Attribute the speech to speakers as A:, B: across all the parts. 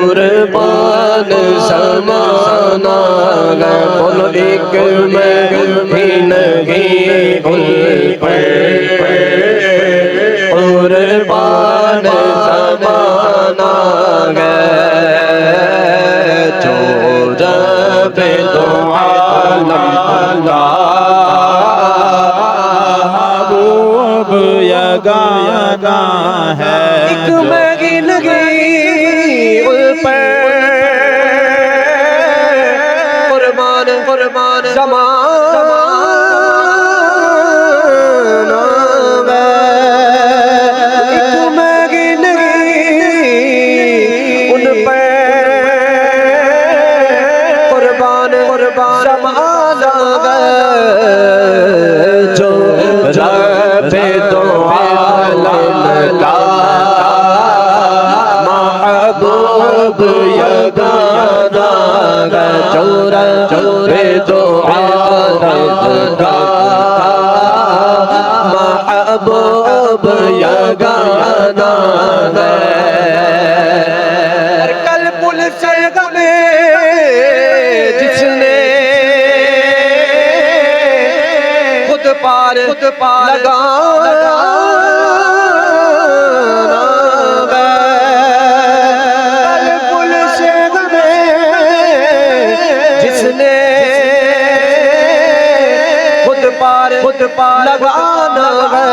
A: कुर्बान ज़माना है कुल एक में भी नहीं उल पर कुर्बान ज़माना है जो रब दो आलम
B: महबूब यगाना है
A: एक मैगी लगी उल पर कुर्बान कुर्बान ज़माना एक मैगी लगी उन पर कुर्बान कुर्बान ज़माना जो रब दो आलम का महबूब यगाना है जो रब दो आलम का महबूब यगाना है। कल पुल से गमे जिसने खुद पार लगा पुल से गमे जिसने खुद पार लगाना है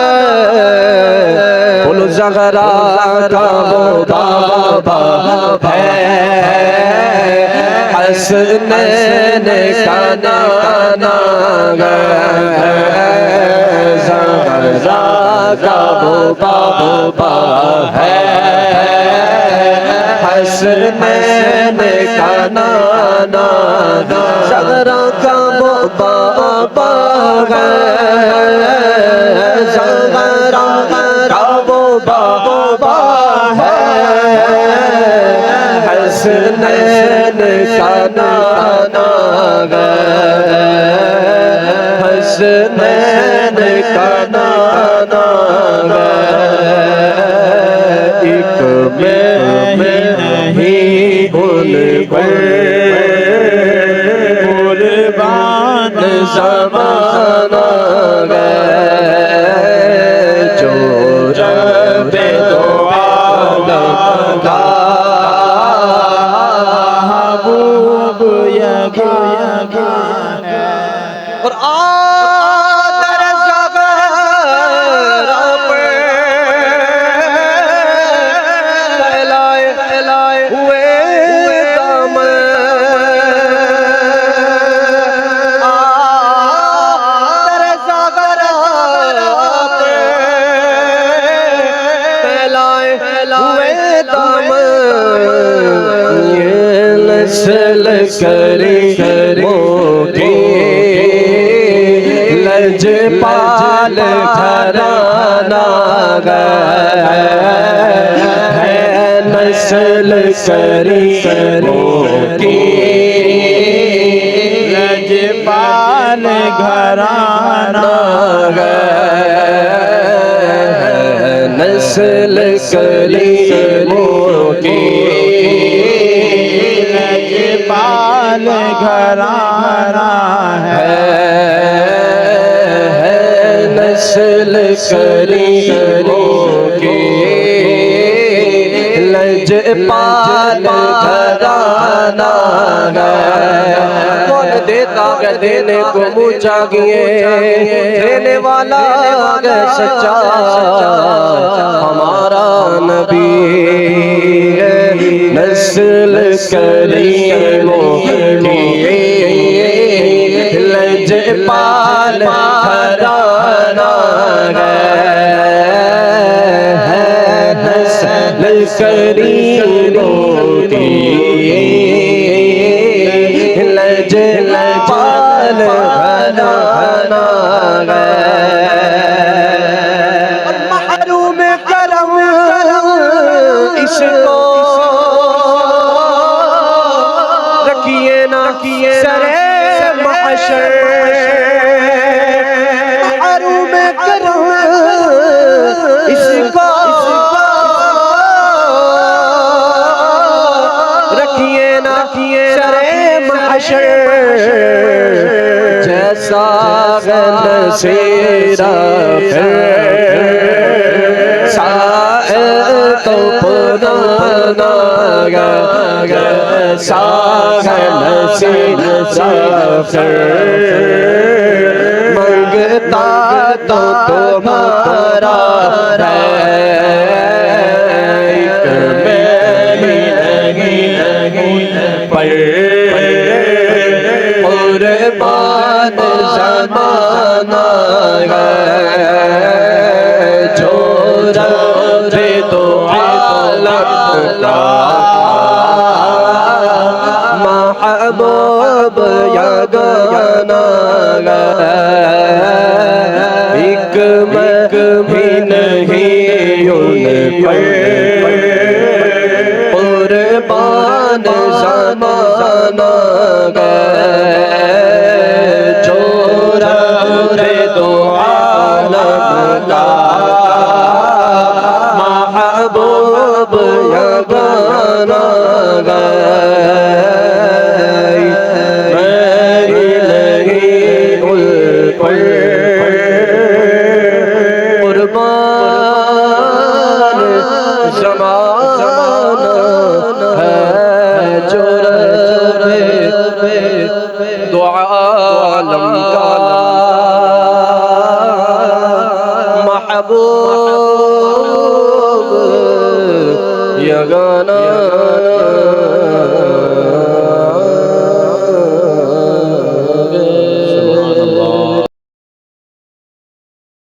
A: पुल ज़ग़रा का वो बाबा है हसनैन का नाना है ज़ग़रा का वो बाबा है हसनैन का नाना ज़ग़रा का वो बाबा है ज़ग़रा का वो बाबा है हसनैन का नाना है हसनैन का नाना है एक में नहीं उन पर
B: कुर्बान
A: ज़माना है जो रब दो आलम का
B: महबूब यगाना है।
A: और आदर ज़ग़रा पे फैलाए हुए दामन आदर ज़ग़रा पे फैलाए हुए दामन ये नस्ल करीमों की लजपाल घराना है नस्ल करीमों की
B: लजपाल घराना
A: है नस्ल करीमों की
B: लजपाल घराना है
A: नस्ल करीमों की लजपाल घराना है कौन देता है देने को मुँह चाहिए देने वाला है सच्चा हमारा नबी है नस्ल करीमों की लजपाल घराना है नस्ल करीमों की लजपाल घराना है महरूम करम इसको रखिए ना सरे महशर महरूम करम इसको सीरा साए तो पुराना सागन सीरा मंगता तो तुम्हारा कुर्बान ज़माना छोरा दे दो आलम का महबूब यगाना एक मग भी नहीं उन पर कुर्बान ज़माना छोरा दे दो आलम का महबूब यगाना मेरी नहीं उल पर कुर्बान ज़माना है जो दो आलम का महबूब यगाना